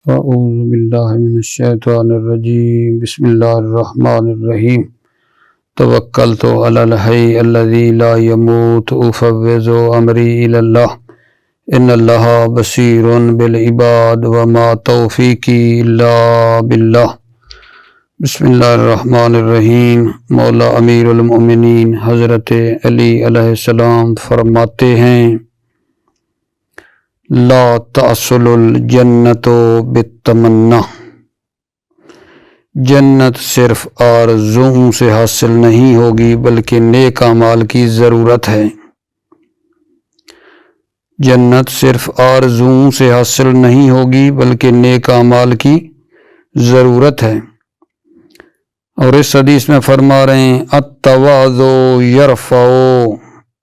اعوذ باللہ من الشیطان الرجیم بسم اللہ الرحمن الرحیم توکلت علی الحی الذی لا یموت افوض امری الی اللہ ان اللہ بصیر بالعباد وما توفیقی الا باللہ۔ بسم اللہ الرحمن الرحیم۔ مولا امیر المؤمنین حضرت علی علیہ السلام فرماتے ہیں، لا تحصل الجنت بالتمنی، جنت صرف آرزوؤں سے حاصل نہیں ہوگی بلکہ نیک اعمال کی ضرورت ہے۔ جنت صرف آرزوؤں سے حاصل نہیں ہوگی بلکہ نیک اعمال کی ضرورت ہے۔ اور اس حدیث میں فرما رہے ہیں، التواضع یرفع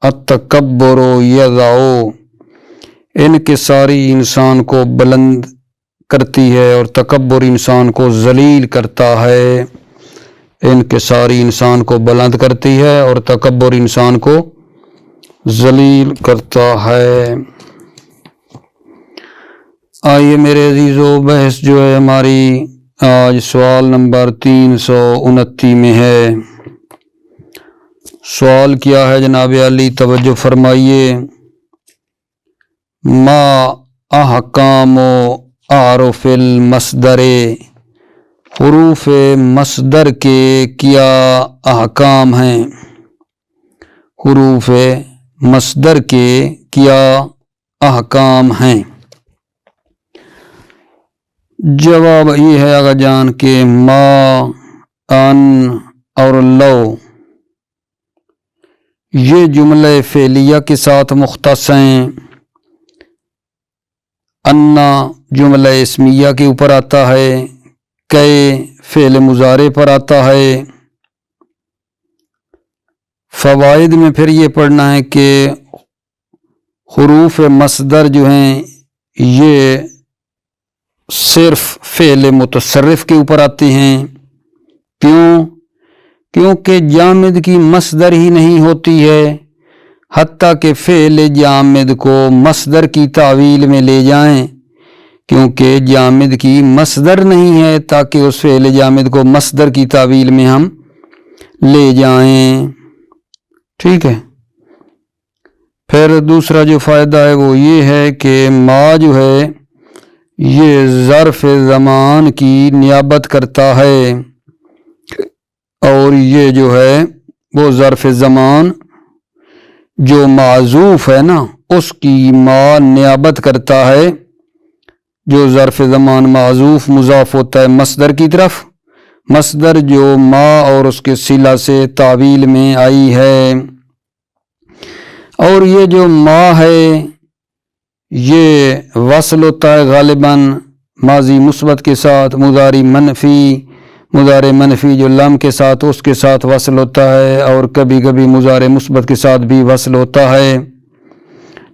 التکبر یضع، انکساری انسان کو بلند کرتی ہے اور تکبر انسان کو ذلیل کرتا ہے۔ انکساری انسان کو بلند کرتی ہے اور تکبر انسان کو ذلیل کرتا ہے۔ آئیے میرے عزیزو، بحث جو ہے ہماری آج سوال نمبر 329 میں ہے۔ سوال کیا ہے جناب علی؟ توجہ فرمائیے۔ ما احکام اعرف المصدر، حروف مصدر کے کیا احکام ہیں؟ حروف مصدر کے کیا احکام ہیں؟ جواب یہ ہے آغا جان کہ ما، ان اور لو یہ جملہ فعلیہ کے ساتھ مختص ہیں۔ انا جملہ اسمیہ کے اوپر آتا ہے، کئے فعل مضارع پر آتا ہے۔ فوائد میں پھر یہ پڑھنا ہے کہ حروف مصدر جو ہیں یہ صرف فعل متصرف کے اوپر آتے ہیں۔ کیونکہ جامد کی مصدر ہی نہیں ہوتی ہے، حتیٰ کہ فعل جامد کو مصدر کی تعویل میں لے جائیں، کیونکہ جامد کی مصدر نہیں ہے تاکہ اس فعل جامد کو مصدر کی تعویل میں ہم لے جائیں۔ ٹھیک ہے۔ پھر دوسرا جو فائدہ ہے وہ یہ ہے کہ ما جو ہے یہ ظرف زمان کی نیابت کرتا ہے، اور یہ جو ہے وہ ظرف زمان جو معذوف ہے نا اس کی ما نیابت کرتا ہے۔ جو ظرف زمان معذوف مضاف ہوتا ہے مصدر کی طرف، مصدر جو ما اور اس کے صلہ سے تعویل میں آئی ہے۔ اور یہ جو ما ہے یہ وصل ہوتا ہے غالباً ماضی مثبت کے ساتھ، مضارع منفی جو لم کے ساتھ اس کے ساتھ وصل ہوتا ہے، اور کبھی کبھی مضارع مثبت کے ساتھ بھی وصل ہوتا ہے۔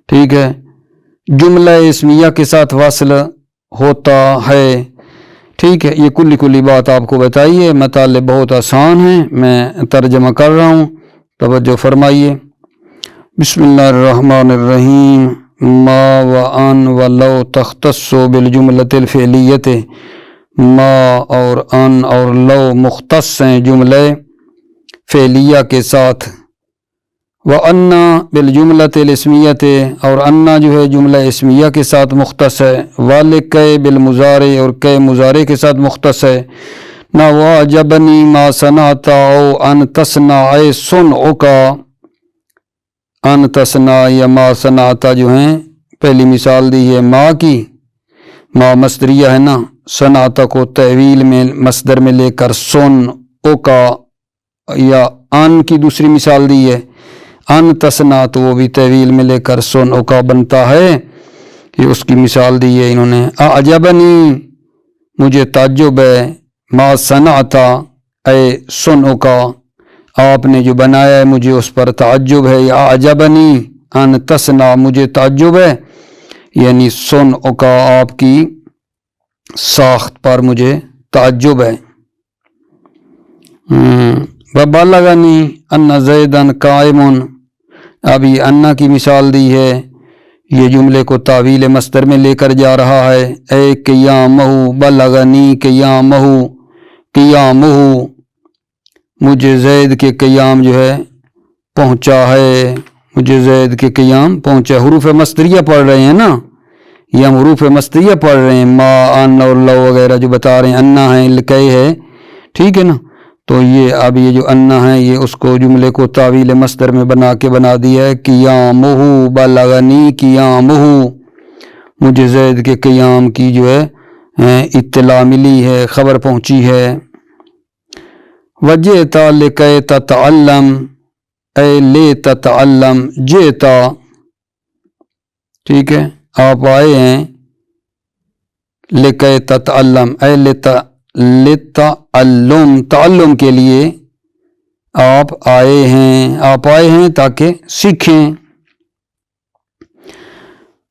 ٹھیک ہے۔ جملہ اسمیہ کے ساتھ وصل ہوتا ہے۔ ٹھیک ہے۔ یہ کلی بات آپ کو بتائیے، مطالب بہت آسان ہیں، میں ترجمہ کر رہا ہوں، توجہ فرمائیے۔ بسم اللہ الرحمن الرحیم۔ ما و ان و لو تختص بالجملۃ الفعلیۃ، ما اور ان اور لو مختص ہیں جملہ فعلیہ کے ساتھ۔ وَأَنَّا بِالْجُمْلَةِ الْإِسْمِيَّةِ، اور انا جو ہے جملہ اسمیہ کے ساتھ مختص ہے۔ وَلِكَيْ بِالْمُضَارِعِ، اور کئے مضارع کے ساتھ مختص ہے۔ نہ وَعَجَبَنِي مَا صَنَعْتَ او أَن تَصْنَعَ صُنْعُكَ، ان تصنع یا ما صنعت جو ہیں پہلی مثال دی ہے ما کی، ما مصدریہ ہے نا، صنعت کو تحویل میں مصدر میں لے کر صنعُکا، یا ان کی دوسری مثال دی ہے ان تصنع، تو وہ بھی تحویل میں لے کر صنعُکا بنتا ہے، یہ اس کی مثال دی ہے انہوں نے۔ اعجبنی، مجھے تعجب ہے، ما صنعت اے صنعُکا، آپ نے جو بنایا ہے مجھے اس پر تعجب ہے۔ یا اعجبنی ان تصنع، مجھے تعجب ہے، یعنی صنعُکا آپ کی ساخت پر مجھے تعجب ہے۔ وبلغنی ان زیدن قائم، ابھی انا کی مثال دی ہے یہ جملے کو تعویل مصدر میں لے کر جا رہا ہے. اے قیامہ بلغنی قیامہ، قیامہ مجھے زید کے قیام جو ہے پہنچا ہے، مجھے زید کے قیام پہنچا. حروف مصدریہ پڑھ رہے ہیں نا، یہ ہم حروف مصدریہ پڑھ رہے ہیں، ما ان اور لو وغیرہ جو بتا رہے ہیں، انا ہے لکے ہے، ٹھیک ہے نا. تو یہ اب یہ جو انا ہے یہ اس کو جملے کو تعویل مصدر میں بنا دیا ہے. قیامہ بلغنی قیامہ، مجھے زید کے قیام کی جو ہے اطلاع ملی ہے، خبر پہنچی ہے. وجئتا لکے تتعلم، اے لے تتعلم، جئتا، ٹھیک ہے آپ آئے ہیں، لکے تتعلم اے لتعلم، تعلم کے لیے آپ آئے ہیں تاکہ سیکھیں.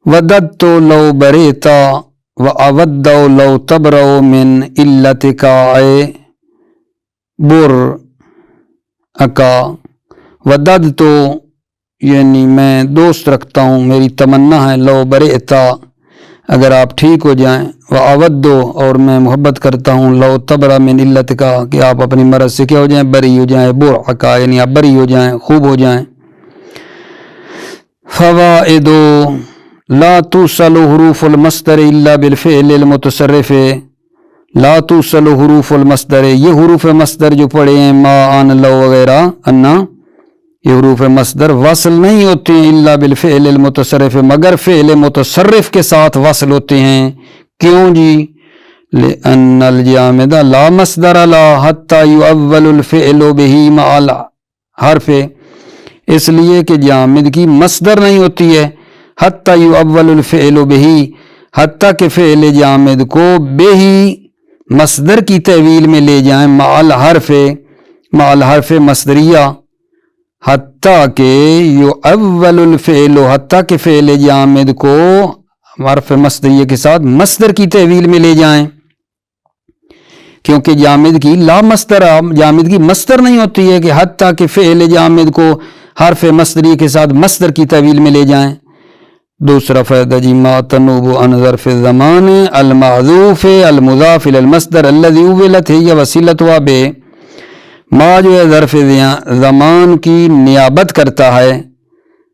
وددت لو بریتا وأود لو تبرؤ من علتک، اے بر اکا، ودد تو یعنی میں دوست رکھتا ہوں، میری تمنا ہے، لو بریتا اگر آپ ٹھیک ہو جائیں، وأود اور میں محبت کرتا ہوں، لو تبرأ من علتک کہ آپ اپنی مرض سے کیا ہو جائیں، بری ہو جائیں، برعکا یعنی آپ بری ہو جائیں، خوب ہو جائیں. فوائد لا توصل حروف المصدر الا بالفعل المتصرف، لا توصل حروف المصدر، یہ حروف مصدر جو پڑھے ہیں ما ان لو وغیرہ انا، یہ حروف مصدر وصل نہیں ہوتے ہیں الا بالفعل المتصرف، مگر فعل متصرف کے ساتھ وصل ہوتے ہیں. کیوں جی؟ لأن الجامد لا مصدر لا حتى يؤول الفعل به مع الحرف، اس لیے کہ جامد کی مصدر نہیں ہوتی ہے، حتى يؤول الفعل به، حتیٰ کہ فعل جامد کو به مصدر کی تأویل میں لے جائیں، مع الحرف مصدریہ، حتیٰ کہ یؤول الفعل، حتیٰ کہ فعل جامد کو حرف مصدریہ کے ساتھ مصدر کی تأویل میں لے جائیں، کیونکہ جامد کی لا مصدر، جامد کی مصدر نہیں ہوتی ہے کہ حتیٰ کہ فعل جامد کو حرف مصدریہ کے ساتھ مصدر کی تأویل میں لے جائیں. دوسرا فائدہ جی، ما تنوب عن ظرف الزمان المحذوف المضاف الى المصدر الذي اولت هي وسیلتها به، ما جو ہے ظرف زمان کی نیابت کرتا ہے،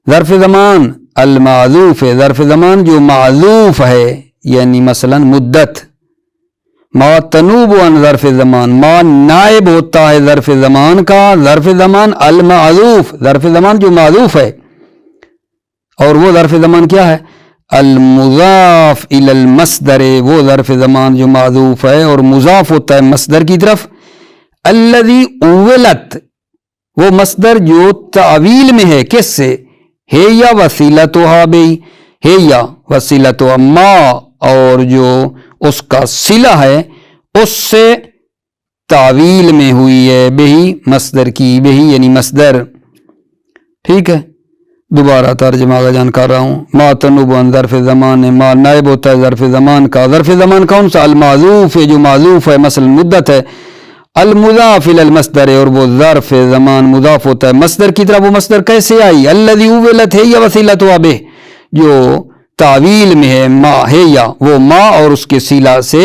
ظرف زمان المعذوف ہے، ظرف زمان جو معذوف ہے، یعنی مثلا مدت. ما تنوب عن ظرف زمان، ما نائب ہوتا ہے ظرف زمان کا، ظرف زمان المعذوف، ظرف زمان جو معذوف ہے، اور وہ ظرف زمان کیا ہے؟ المضاف الی المصدر، وہ ظرف زمان جو معذوف ہے اور مضاف ہوتا ہے مصدر کی طرف. الذی اولت، وہ مصدر جو تعویل میں ہے، کس سے؟ ہے یا وسیلتها بی، ہے یا وسیلتها، ما اور جو اس کا صلہ ہے اس سے تعویل میں ہوئی ہے، بہی مصدر کی، بہی یعنی مصدر. ٹھیک ہے، دوبارہ ترجمہ کا جان کر رہا ہوں. ما تنوب عن ظرف زمان، ما نائب ہوتا ہے ظرف زمان کا، ظرف زمان کون سا؟ المعذوف ہے، جو معذوف ہے، مثلا مدت ہے. المضاف الی المصدر، اور وہ ظرف زمان مضاف ہوتا ہے مصدر کی طرف. وہ مصدر کیسے آئی؟ الذی اولت ہے یا وسیلتها به، جو تعویل میں ہے، ما ہے یا، وہ ما اور اس کے صلہ سے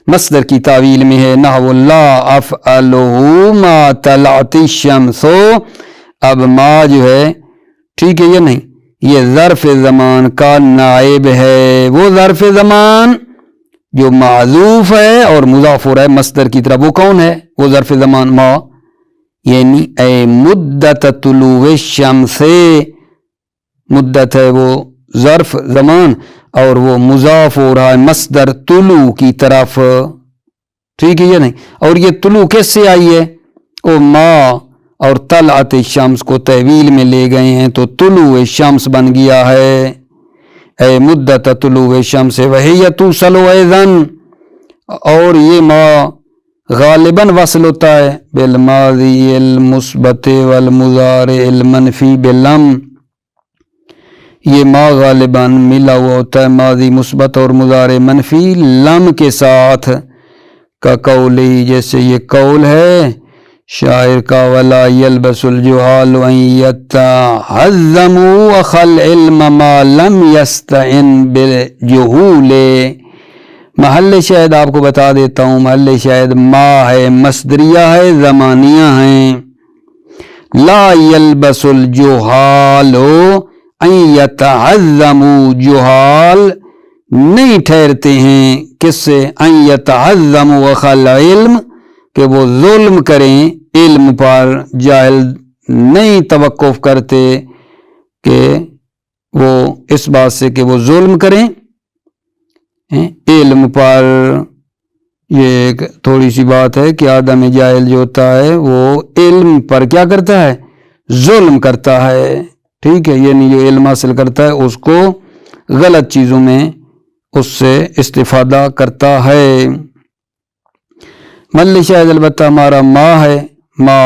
مصدر کی تعویل میں ہے. نحو لا افعلہ ما طلعت الشمس، اب ما جو ہے ٹھیک ہے یا نہیں، یہ ظرف زمان کا نائب ہے، وہ ظرف زمان جو معذوف ہے اور مضاف ہو رہا ہے مصدر کی طرف. وہ کون ہے؟ وہ ظرف زمان ما، یعنی اے مدت طلوع الشمس، مدت ہے وہ ظرف زمان اور وہ مضاف ہو رہا ہے مصدر طلوع کی طرف. ٹھیک ہے یا نہیں؟ اور یہ طلوع کس سے آئی ہے؟ او ما اور طلعت الشمس کو تحویل میں لے گئے ہیں تو طلوع الشمس بن گیا ہے. اے مدت طلوع الشمس وہی توصل ایضا، اور یہ ما غالباً وصل ہوتا ہے بالماضی المثبت والمضارع المنفی باللم، یہ ما غالباً ملا ہوا ہوتا ہے ماضی مثبت اور مضارع منفی لم کے ساتھ. کا قولی، جیسے یہ قول ہے، شاعر کا ولا یلبس الجہال ان یتحزموا اخل علم ما لم یستعن بالجہول. محل شاہد آپ کو بتا دیتا ہوں، محل شاہد ما ہے، مصدریہ ہے، زمانیہ ہیں. لا یلبس الجہال ان یتعظموا، جہال نہیں ٹھہرتے ہیں کس سے؟ ان یتعظموا اخل علم، کہ وہ ظلم کریں علم پر. جاہل نہیں توقف کرتے کہ وہ اس بات سے کہ وہ ظلم کریں علم پر. یہ ایک تھوڑی سی بات ہے کہ آدم جاہل جو ہوتا ہے وہ علم پر کیا کرتا ہے؟ ظلم کرتا ہے. ٹھیک ہے، یعنی جو علم حاصل کرتا ہے اس کو غلط چیزوں میں اس سے استفادہ کرتا ہے. مل شاہد البتہ ہمارا ما ہے، ما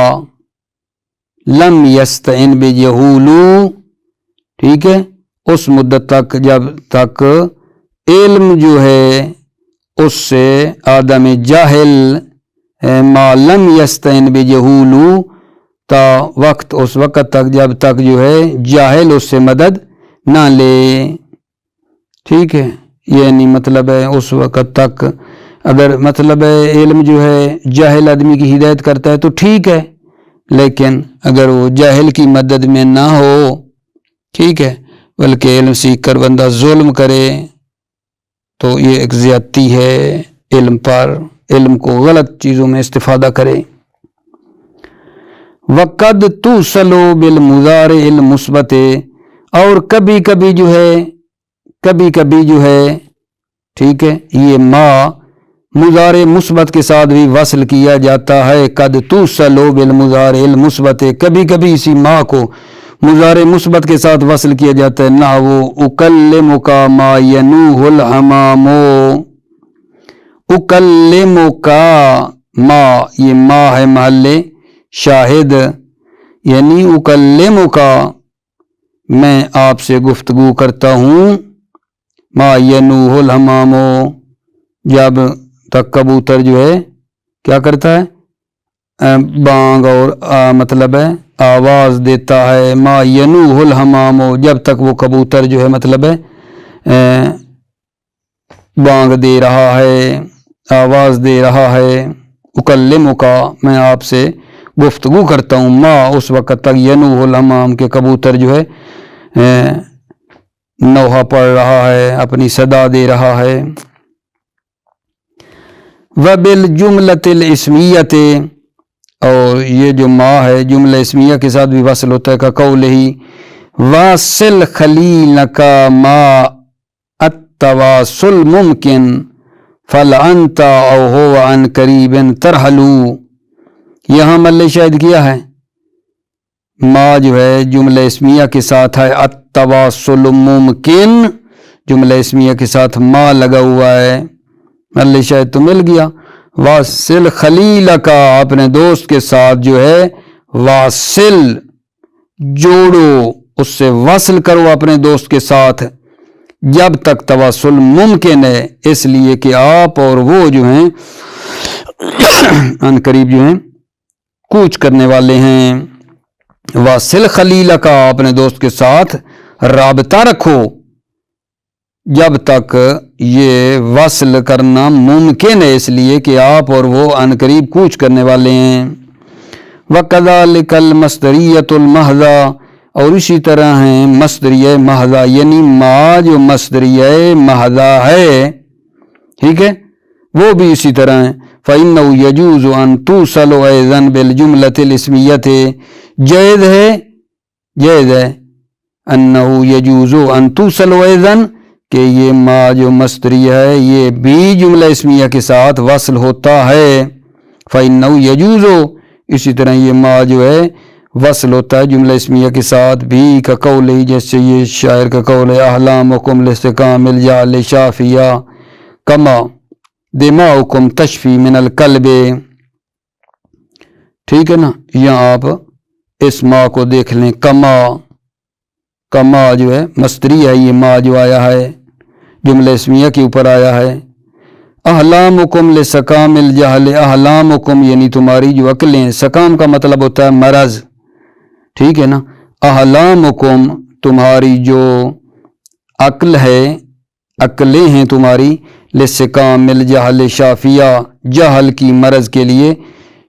لم یستعن بجہولو. ٹھیک ہے، اس مدت تک جب تک علم جو ہے اس سے آدم جاہل ما لم یستعن بجہولو، تا وقت اس وقت تک جب تک جو ہے جاہل اس سے مدد نہ لے. ٹھیک ہے، یعنی مطلب ہے اس وقت تک اگر مطلب ہے علم جو ہے جاہل آدمی کی ہدایت کرتا ہے تو ٹھیک ہے، لیکن اگر وہ جاہل کی مدد میں نہ ہو، ٹھیک ہے، بلکہ علم سیکھ کر بندہ ظلم کرے تو یہ ایک زیادتی ہے علم پر، علم کو غلط چیزوں میں استفادہ کرے. وقد توصلو بالمضارع المثبت، اور کبھی کبھی جو ہے ٹھیک ہے یہ ما مضارع مثبت کے ساتھ بھی وصل کیا جاتا ہے. قد توصلو بالمضارع المثبت، کبھی کبھی اسی ما کو مضارع مثبت کے ساتھ وصل کیا جاتا ہے. نحو اکلمک ما ینوح الحمام، اکلمک ما، یہ ما ہے محل شاہد، یعنی اکلمک میں آپ سے گفتگو کرتا ہوں. ما ینوح الحمام، جب تک کبوتر جو ہے کیا کرتا ہے؟ بانگ اور مطلب ہے آواز دیتا ہے. ما ینوح الحمام، جب تک وہ کبوتر جو ہے مطلب ہے بانگ دے رہا ہے، آواز دے رہا ہے. اکلمک، میں آپ سے گفتگو کرتا ہوں. ما، اس وقت تک ینوح الحمام کے کبوتر جو ہے نوحہ پڑھ رہا ہے، اپنی صدا دے رہا ہے. وبالجملۃ الاسمیۃ، اور یہ جو ما ہے جملہ اسمیہ کے ساتھ بھی وصل ہوتا ہے. کا قولہ واصل خلیلک ما التواصل ممکن فلانت او هو عن قریب ترحل. یہاں مل شاہد کیا ہے؟ ما جو ہے جملہ اسمیہ کے ساتھ ہے، التواصل ممکن، جملہ اسمیہ کے ساتھ ما لگا ہوا ہے، مل شاہد تو مل گیا. واصل خلیلک، اپنے دوست کے ساتھ جو ہے واصل جوڑو، اس سے وصل کرو اپنے دوست کے ساتھ جب تک تواصل ممکن ہے، اس لیے کہ آپ اور وہ جو ہیں ان قریب جو ہیں کوچ کرنے والے ہیں. واصل خلیلک، اپنے دوست کے ساتھ رابطہ رکھو جب تک یہ وصل کرنا ممکن ہے، اس لیے کہ آپ اور وہ ان قریب کوچ کرنے والے ہیں. وَكَذَلِكَ الْمَصْدَرِيَّةُ الْمَحْضَةُ، اور اسی طرح ہیں مصدریہ محضہ، یعنی ما جو مصدریہ محضہ ہے، ٹھیک ہے، وہ بھی اسی طرح ہیں. فَإِنَّهُ يَجُوزُ أَن تُوصَلُ أَيْضًا بِالْجُمْلَةِ الْإِسْمِيَّةِ، جائز ہے أَنَّهُ يَجُوزُ أَن تُوصَلُ أَيْضًا، کہ یہ ما جو مصدریہ ہے یہ بھی جملہ اسمیہ کے ساتھ وصل ہوتا ہے. فَإِنَّهُ يَجُوزُ، اسی طرح یہ ما جو ہے وصل ہوتا ہے جملہ اسمیہ کے ساتھ بھی. کا قول ہی، جیسے یہ شاعر کا قول ہے، احلامکم لاستقام الجعل شافیہ کما دماؤکم تشفی من القلب. ٹھیک ہے نا، یہاں آپ اس ما کو دیکھ لیں. کما جو ہے مصدری ہے، یہ ما جو آیا ہے جملہ اسمیہ کے اوپر آیا ہے. احلامکم لسقام الجہل، احلامکم یعنی تمہاری جو عقلیں ہیں، سقام کا مطلب ہوتا ہے مرض، ٹھیک ہے نا، احلامکم تمہاری جو عقل ہے، عقلیں ہیں تمہاری، لسقام الجہل شافیہ، جہل کی مرض کے لیے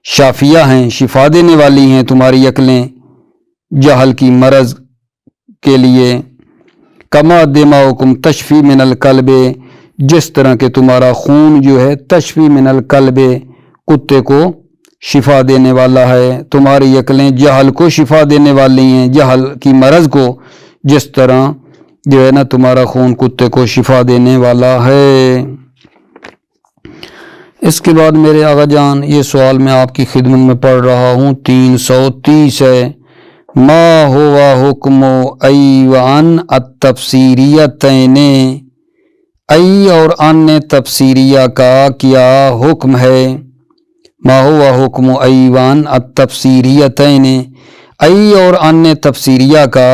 شافیہ ہیں، شفا دینے والی ہیں تمہاری عقلیں جہل کی مرض کے لیے، کما دماؤکم تشفی من القلب، جس طرح کہ تمہارا خون جو ہے تشفی من القلب کتے کو شفا دینے والا ہے، تمہاری عقلیں جہل کو شفا دینے والی ہیں، جہل کی مرض کو، جس طرح جو ہے نا تمہارا خون کتے کو شفا دینے والا ہے۔ اس کے بعد میرے آقا جان یہ سوال میں آپ کی خدمت میں پڑھ رہا ہوں، 330 ہے، ما ہوا حکم ای و ان التفسیریتین، ای اور ان تفسیریہ کا کیا حکم ہے؟ ما ہوا حکم ای و ان التفسیریتین، ای اور ان تفسیریہ کا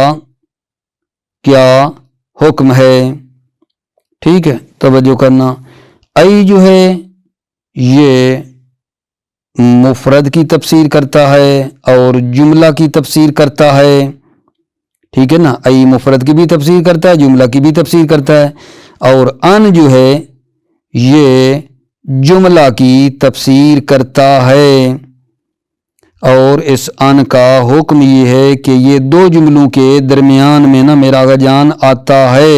کیا حکم ہے؟ ٹھیک ہے، توجہ کرنا، ای جو ہے یہ مفرد کی تفسیر کرتا ہے اور جملہ کی تفسیر کرتا ہے، ٹھیک ہے نا، ای مفرد کی بھی تفسیر کرتا ہے، جملہ کی بھی تفسیر کرتا ہے، اور ان جو ہے یہ جملہ کی تفسیر کرتا ہے، اور اس ان کا حکم یہ ہے کہ یہ دو جملوں کے درمیان میں نا میرا آقا جان آتا ہے،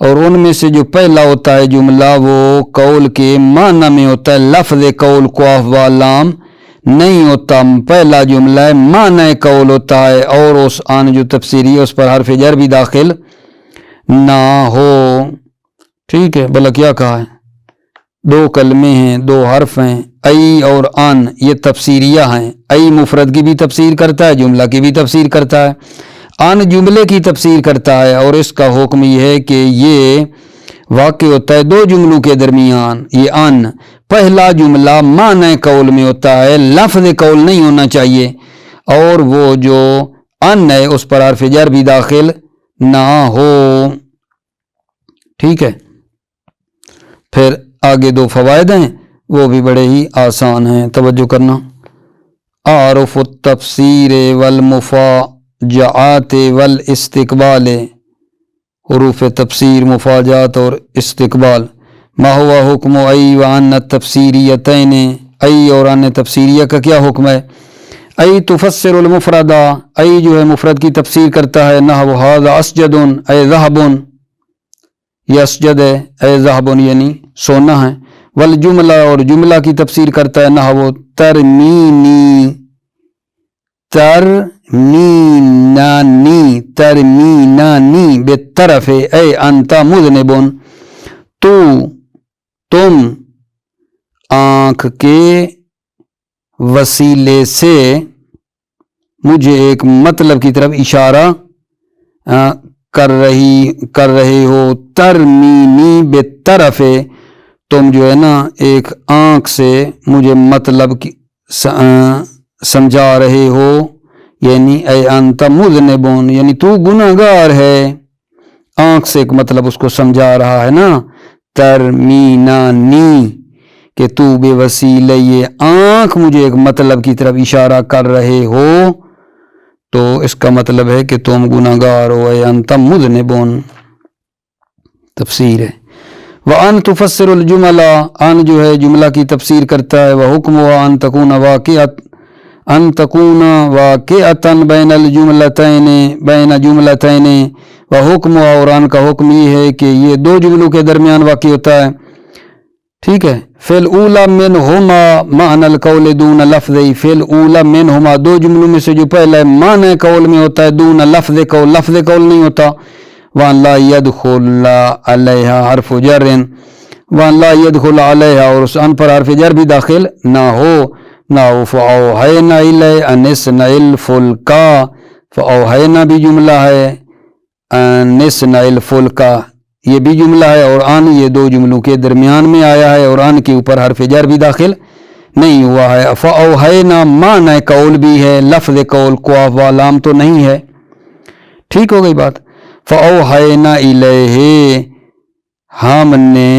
اور ان میں سے جو پہلا ہوتا ہے جملہ وہ قول کے معنی میں ہوتا ہے، لفظ قول قاف و لام نہیں ہوتا، پہلا جملہ ہے معنی قول ہوتا ہے، اور اس ان جو تفسیری ہے اس پر حرف جر بھی داخل نہ ہو، ٹھیک ہے، بھلا کیا کہا ہے، دو کلمے ہیں، دو حرف ہیں، ای اور ان، یہ تفسیریہ ہیں، ای مفرد کی بھی تفسیر کرتا ہے، جملہ کی بھی تفسیر کرتا ہے، ان جملے کی تفسیر کرتا ہے، اور اس کا حکم یہ ہے کہ یہ واقع ہوتا ہے دو جملوں کے درمیان، یہ ان پہلا جملہ معنی قول میں ہوتا ہے، لفظ قول نہیں ہونا چاہیے، اور وہ جو ان ہے اس پر حرف جر بھی داخل نہ ہو، ٹھیک ہے۔ پھر آگے دو فوائد ہیں وہ بھی بڑے ہی آسان ہیں، توجہ کرنا، اعرف التفسیر والمفاجآت والاستقبال، حروف تفسیر، مفاجات اور استقبال، ما ہوا حکم ای و ان التفسیریتین، ای اور ان تفسیریہ کا کیا حکم ہے؟ ای تفسر المفرد، ای جو ہے مفرد کی تفسیر کرتا ہے، نحو ھذا اسجد اے ذھب، یہ اسجد ہے اے ذھب یعنی سونا ہے، والجملہ اور جملہ کی تفسیر کرتا ہے، نحو ترمینی، ترمینانی بالطرف اے انت مذنب، تو تم آنکھ کے وسیلے سے مجھے ایک مطلب کی طرف اشارہ کر رہے ہو، ترمینی بالطرف، تم جو ہے نا ایک آنکھ سے مجھے مطلب سمجھا رہے ہو، یعنی اے انت مذنب یعنی تو گناہگار ہے، آنکھ سے ایک مطلب اس کو سمجھا رہا ہے نا، ترمینانی کہ تو بے وسیلہ یہ آنکھ مجھے ایک مطلب کی طرف اشارہ کر رہے ہو، تو اس کا مطلب ہے کہ تم گناہگار ہو، اے انت مذنب، تفسیر ہے۔ وَأَن تُفَسِّرُ الْجُمَلَ، ان جو ہے جملہ کی تفسیر کرتا ہے، وَحُكْمُهَا أَن تَكُونَ واقعة بین الجملتین، بین جملتین، وَحُكْمُهَا، اور ان کا حکم یہ ہے کہ یہ دو جملوں کے درمیان واقع ہوتا ہے، ٹھیک ہے، فی الاولی منہما معنی القول دون لفظ، فی الاولی منہما دو جملوں میں سے جو پہلا ہے معنی قول میں ہوتا ہے، دون لفظ قول، لفظ قول نہیں ہوتا، وَأَن لَا يَدْخُلَ عَلَيْهَا حرف جر، وَأَن لَا يَدْخُلَ عَلَيْهَا، اور اس ان پر حرف جر بھی داخل نہ ہو، نہ ہو، فَأَوْحَيْنَا إِلَيْهِ أَنِ اصْنَعِ الْفُلْكَ، فَأَوْحَيْنَا بھی جملہ ہے، أَنِ اصْنَعِ الْفُلْكَ یہ بھی جملہ ہے، اور ان یہ دو جملوں کے درمیان میں آیا ہے، اور ان کے اوپر حرف جر بھی داخل نہیں ہوا ہے، فَأَوْحَيْنَا معنی قول بھی ہے، لفظ قول قاف و لام تو نہیں ہے، ٹھیک ہو گئی بات، فَأَوْحَيْنَا إِلَيْهِ ہم نے،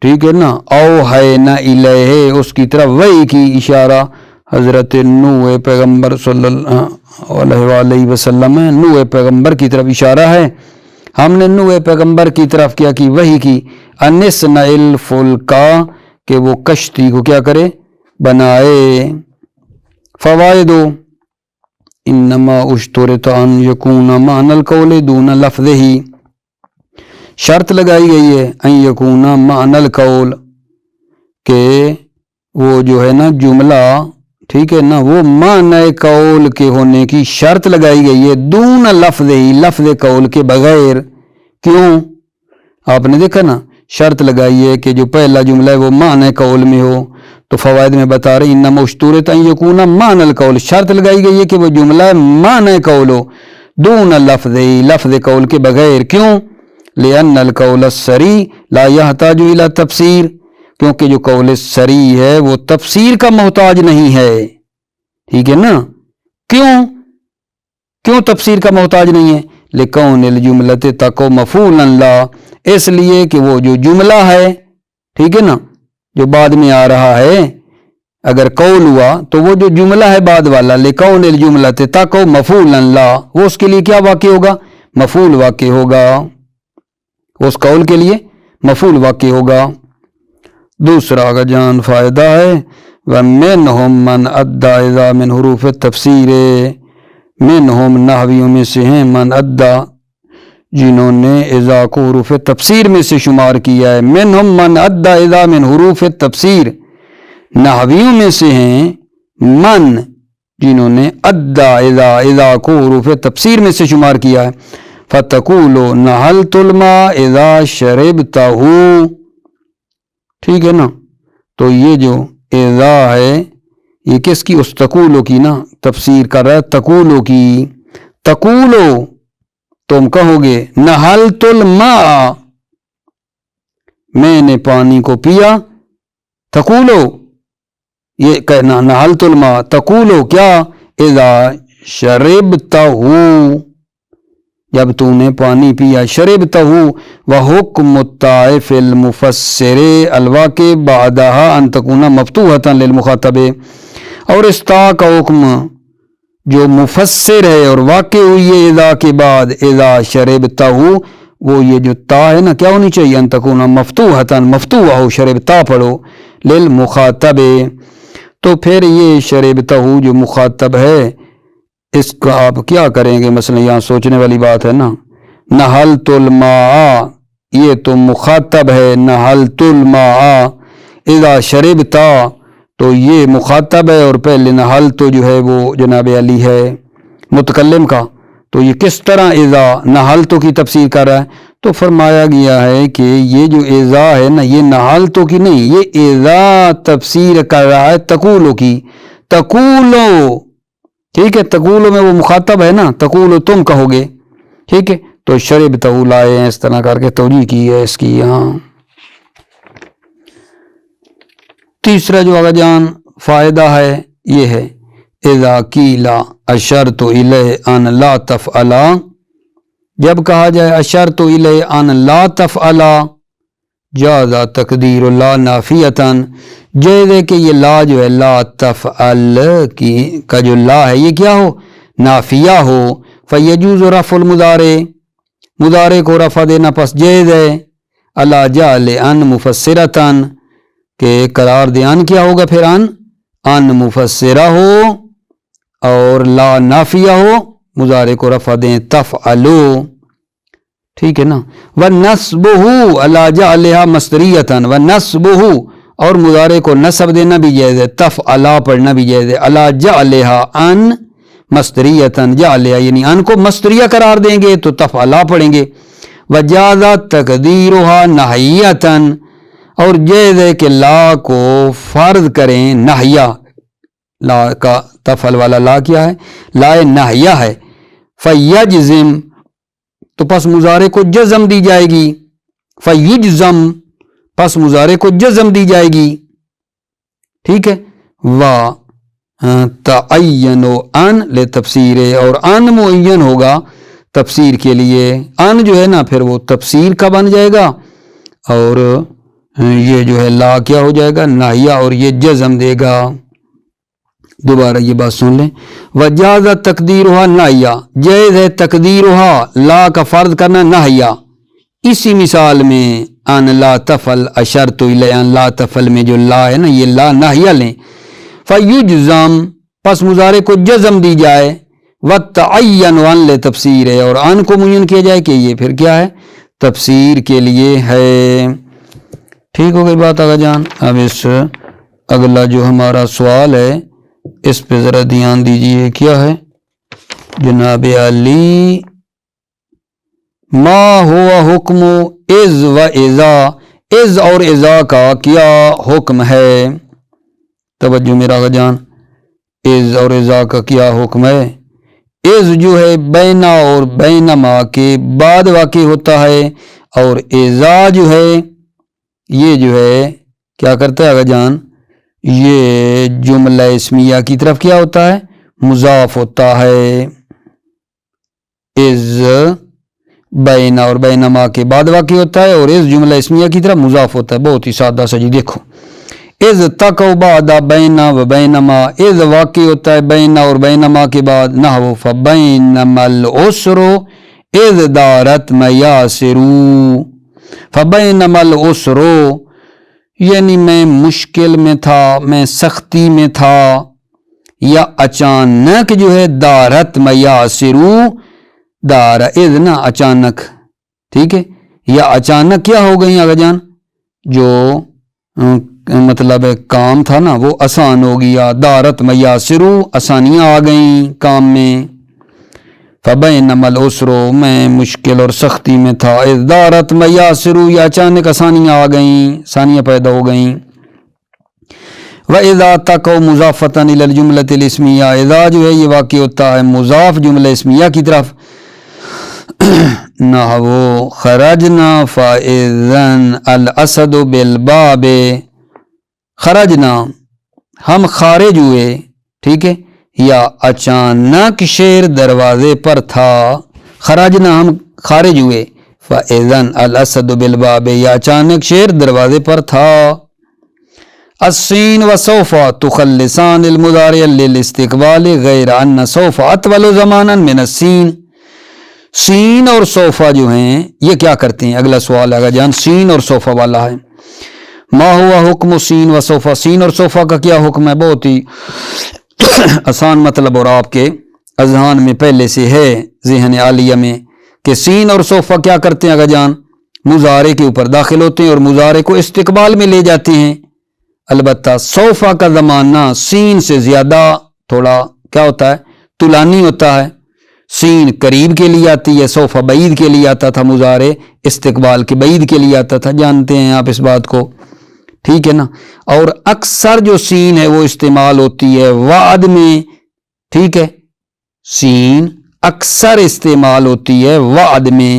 ٹھیک ہے نا، او ہے نہ الیہ، اس کی طرف وحی کی اشارہ حضرت نوح پیغمبر صلی اللہ علیہ وسلم ہے، نوح پیغمبر کی طرف اشارہ ہے، ہم نے نوح پیغمبر کی طرف کیا کی وحی کی، انسنا الفلکا، کہ وہ کشتی کو کیا کرے، بنائے۔ فوائد انما اشترط ان یکون معنی القول دون لفظہ، شرط لگائی گئی ہے ان یکون معنی القول، کہ وہ جو ہے نا جملہ، ٹھیک ہے نا، وہ معنی قول کے ہونے کی شرط لگائی گئی ہے، دون لفظ ہی، لفظ قول کے بغیر۔ کیوں؟ آپ نے دیکھا نا، شرط لگائی ہے کہ جو پہلا جملہ ہے وہ معنی قول میں ہو، تو فوائد میں بتا رہے انما اشترط ان یکون معنی القول، شرط لگائی گئی ہے کہ وہ جملہ معنی قول ہو، دون لفظ ہی، لفظ قول کے بغیر۔ کیوں؟ لأن القول الصریح لا یحتاج الی تفسیر، کیونکہ جو قول صریح ہے وہ تفسیر کا محتاج نہیں ہے، ٹھیک ہے نا۔ کیوں تفسیر کا محتاج نہیں ہے؟ لکون الجملۃ تقع مفعولا لا، اس لیے کہ وہ جو جملہ ہے، ٹھیک ہے نا، جو بعد میں آ رہا ہے، اگر قول ہوا تو وہ جو جملہ ہے بعد والا، لکون الجملۃ تقع مفعولا لا، وہ اس کے لیے کیا واقع ہوگا؟ مفعول واقع ہوگا، اس قول کے لیے مفعول واقع ہوگا۔ دوسرا کا جان فائدہ ہے وَمِنْهُمْ مَنْ أَدَّى إِذَا مِنْ حروف التفسیر، منہم نحویوں میں سے ہیں من ادّا، جنہوں نے اذا کو حروف تفسیر میں سے شمار کیا ہے، منہم من ادّا اذا من حروف التفسیر، نحویوں میں سے ہیں من، جنہوں نے ادّا اذا کو حروف تفسیر میں سے شمار کیا ہے، فَتَقُولُ نَحَلْتُ الْمَاءَ اِذَا شَرِبْتَهُ، ٹھیک ہے نا۔ تو یہ جو اذا ہے یہ کس کی؟ اس تقولو کی نا، تفسیر کر رہا ہے تقولو کی، تقولو تم کہو گے نحلت الماء، میں نے پانی کو پیا، تقولو یہ کہنا نحلت الماء، تقولو کیا؟ اذا شربتہ، جب تو نے پانی پیا، شربتہ، وحکم الطائف المفسر الواقع بعدها ان تکون مفتوحة للمخاطب، اور اس تا کا حکم جو مفسر ہے اور واقع ہوئی ہے اذا کے بعد، اذا شربتہ، وہ یہ جو تا ہے نا کیا ہونی چاہیے؟ ان تکون مفتوحة، مفتوح ہو، شربتہ پڑھو، للمخاطب۔ تو پھر یہ شربتہ جو مخاطب ہے اس کا آپ کیا کریں گے؟ مثلا یہاں سوچنے والی بات ہے نا، نحلت الماء یہ تو مخاطب ہے، نحلت الماء اذا شربتا تو یہ مخاطب ہے، اور پہلے نحلت جو ہے وہ جناب علی ہے متکلم کا، تو یہ کس طرح اذا نحلت کی تفسیر کر رہا ہے؟ تو فرمایا گیا ہے کہ یہ جو اذا ہے نا یہ نحلت کی نہیں، یہ اذا تفسیر کر رہا ہے تقولو کی، تقولو، ٹھیک ہے، تقولو میں وہ مخاطب ہے نا، تقولو تم کہو گے، ٹھیک ہے، تو شربتہ لائے ہیں، اس طرح کر کے توجیہ کی ہے اس کی یہاں۔ تیسرا جو آگا جان فائدہ ہے یہ ہے اذا قیلا اشرت الیہ ان لا تفعلا، جب کہا جائے اشرت الیہ ان لا تفعلا، جاز تقدیر لا نافیتاً، جائز ہے کہ یہ لا جو ہے لا تفعل کی کا جو لا ہے یہ کیا ہو؟ نافیہ ہو، فیجوز رفع المضارع، مضارع کو رفع دینا پس جائز ہے، الا جعل ان مفسرتاً، کہ قرار دے ان کیا ہوگا پھر؟ ان مفسرہ ہو، اور لا نافیہ ہو، مضارع کو رفع دیں تفعلو، ٹھیک ہے نا۔ وَنَصْبُهُ الا جعلها مصدریۃً، وَنَصْبُهُ، اور مضارع کو نصب دینا بھی جائز ہے، تفعلا پڑھنا بھی جائز ہے، الا جعلها ان مصدریۃً، جعلها یعنی ان کو مصدریہ قرار دیں گے تو تفعلا پڑھیں گے، وجاز تقدیرها نہیۃً، اور جائز ہے کہ لا کو فرض کریں نہیہ، لا کا تفعل والا لا کیا ہے؟ لا نہیہ ہے، فیجزم، تو پس مضارع کو جزم دی جائے گی، فیجزم، پس مضارع کو جزم دی جائے گی، ٹھیک ہے، تعین ان لتفسیر، اور ان معین ہوگا تفسیر کے لیے، ان جو ہے نا پھر وہ تفسیر کا بن جائے گا، اور یہ جو ہے لا کیا ہو جائے گا ناہیہ اور یہ جزم دے گا. دوبارہ یہ بات سن لیں. وجاز تقدیرها ناہیہ جائز ہے تقدیرها لا کا فرض کرنا ناہیہ. اسی مثال میں ان لا تفل اشرت الی ان لا تفل میں جو لا ہے نا یہ لا ناہیہ لیں. فیجزم پس مضارع کو جزم دی جائے. وتعین ان لے تفسیر ہے اور ان کو معین کیا جائے کہ یہ پھر کیا ہے تفسیر کے لیے ہے. ٹھیک ہو گئی بات آگا جان. اب اس اگلا جو ہمارا سوال ہے اس پہ ذرا دھیان دیجئے. کیا ہے جناب علی؟ ما ہوا حکم از و اذا، از اور اذا کا کیا حکم ہے؟ توجہ میرا آگا جان. از اور اذا کا کیا حکم ہے؟ از جو ہے بینا اور بینما کے بعد واقع ہوتا ہے اور اذا جو ہے یہ جو ہے کیا کرتا ہے آگا جان؟ یہ جملہ اسمیہ کی طرف کیا ہوتا ہے مضاف ہوتا ہے. از بینا اور بینما کے بعد واقع ہوتا ہے اور از جملہ اسمیہ کی طرف مضاف ہوتا ہے. بہت ہی سادہ سا جی. دیکھو از تک و بعد بینا و بینما، از واقع ہوتا ہے بینا اور بینما کے بعد. نحو فبینما العسر از دارت میاسرو. فبینما العسر یعنی میں مشکل میں تھا، میں سختی میں تھا، یا اچانک جو ہے دارت میاسرو، دار از نا اچانک، ٹھیک ہے، یا اچانک کیا ہو گئی آگا جان جو مطلب کام تھا نا وہ آسان ہو گیا. دارت میاسرو آسانیاں آ گئیں کام میں. فبینما العسر میں مشکل اور سختی میں تھا. اذ دارت میاسرو یا اچانک آسانیاں آ گئیں، آسانیاں پیدا ہو گئیں. وَإِذَا تَقَوْا مُضَافَةً إِلَى الْجُمْلَةِ الْإِسْمِيَّةِ، اذا جو ہے یہ واقع ہوتا ہے مضاف جملہ اسمیہ کی طرف. نحو خرجنا فَإِذَنْ الْأَسَدُ بِالْبَابِ، خرجنا ہم خارج ہوئے، ٹھیک ہے، یا اچانک شیر دروازے پر تھا. خرجنا ہم خارج ہوئے. فَإِذَنْ الْأَسَدُ بِالْبَابِ یا اچانک شیر دروازے پر تھا. السین و سوف تخلصان المضارع للاستقبال غیر ان سوف اطول زمانا من السین. سین اور صوفہ جو ہیں یہ کیا کرتے ہیں؟ اگلا سوال آگا جان سین اور صوفہ والا ہے. ما ہوا حکم سین و صوفہ، سین اور صوفہ کا کیا حکم ہے؟ بہت ہی آسان مطلب اور آپ کے اذہان میں پہلے سے ہے ذہن عالیہ میں کہ سین اور صوفہ کیا کرتے ہیں آگا جان؟ مضارع کے اوپر داخل ہوتے ہیں اور مضارع کو استقبال میں لے جاتے ہیں. البتہ صوفہ کا زمانہ سین سے زیادہ تھوڑا کیا ہوتا ہے طولانی ہوتا ہے. سین قریب کے لیے آتی ہے، صوفہ بعید کے لیے آتا تھا، مضارع استقبال کے بعید کے لیے آتا تھا. جانتے ہیں آپ اس بات کو، ٹھیک ہے نا. اور اکثر جو سین ہے وہ استعمال ہوتی ہے وعد میں، ٹھیک ہے، سین اکثر استعمال ہوتی ہے وعد میں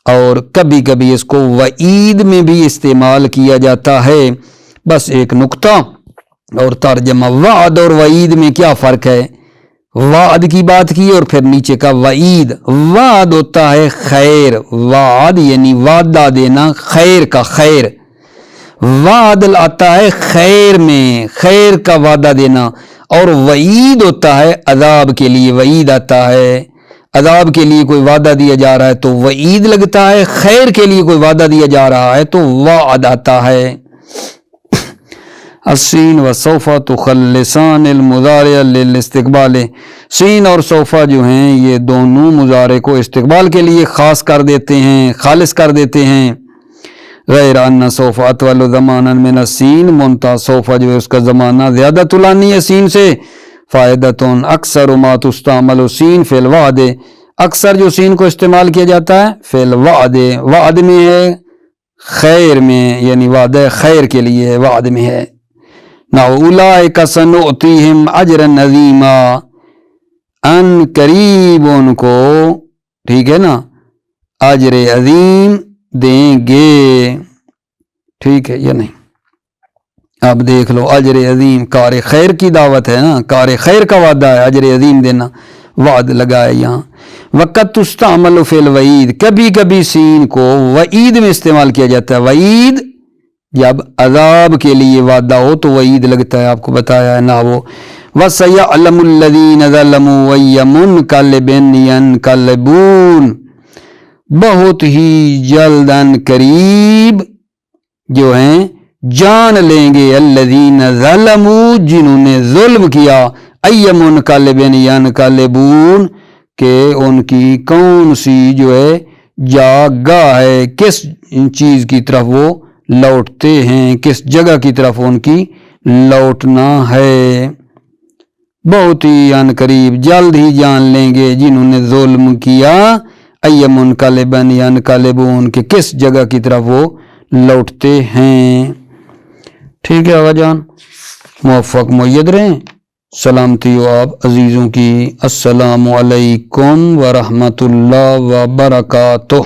اور کبھی کبھی اس کو وعید میں بھی استعمال کیا جاتا ہے. بس ایک نقطہ اور ترجمہ، وعد اور وعید میں کیا فرق ہے؟ وعد کی بات کی اور پھر نیچے کا وعید. وعد ہوتا ہے خیر، وعد یعنی وعدہ دینا خیر کا، خیر. وعد آتا ہے خیر میں، خیر کا وعدہ دینا. اور وعید ہوتا ہے عذاب کے لیے، وعید آتا ہے عذاب کے لیے کوئی وعدہ دیا جا رہا ہے تو وعید لگتا ہے، خیر کے لیے کوئی وعدہ دیا جا رہا ہے تو وعد آتا ہے. السین و صوفہ تخلصان المضارع للاستقبال، سین اور صوفہ جو ہیں یہ دونوں مضارع کو استقبال کے لیے خاص کر دیتے ہیں، خالص کر دیتے ہیں. غیر ان صوفہ اطول زمانا من السین، منتہا صوفہ جو ہے اس کا زمانہ زیادہ طولانی ہے سین سے. فائدتون اکثر ما تستعمل سین فی الوعد، اکثر جو سین کو استعمال کیا جاتا ہے فی الوعد، وعد میں ہے، خیر میں یعنی وعدہ خیر کے لیے ہے، وعد میں ہے. اولئک سنؤتیہم اجرا عظیما، ان قریب ان کو، ٹھیک ہے نا، اجر عظیم دیں گے. ٹھیک ہے یا نہیں؟ اب دیکھ لو اجر عظیم کار خیر کی دعوت ہے نا، کار خیر کا وعدہ ہے، اجر عظیم دینا وعد لگا ہے یہاں. وقت تستعمل فی الوعید، کبھی کبھی سین کو وعید میں استعمال کیا جاتا ہے. وعید جب عذاب کے لیے وعدہ ہو تو وعید لگتا ہے، آپ کو بتایا ہے نا وہ وَسَيَعْلَمُ الَّذِينَ ظَلَمُوا وَأَيَّ مُنْقَلِبٍ يَنْقَلِبُونَ، بہت ہی جلد ان قریب جو ہیں جان لیں گے الذین ظلموا، جنہوں نے ظلم کیا، أَيَّ مُنْقَلِبٍ يَنْقَلِبُونَ، کہ ان کی کون سی جو ہے جاگاہ ہے، کس چیز کی طرف وہ لوٹتے ہیں، کس جگہ کی طرف ان کی لوٹنا ہے۔ بہت ہی ان قریب جلد ہی جان لیں گے جنہوں نے ظلم کیا، أَيَّ مُنْقَلِبٍ يَنْقَلِبُونَ، کہ کس جگہ کی طرف وہ لوٹتے ہیں۔ ٹھیک ہے آقا جان، موفق مؤید رہیں، سلامتی ہو آپ عزیزوں کی۔ السلام علیکم ورحمۃ اللہ وبرکاتہ۔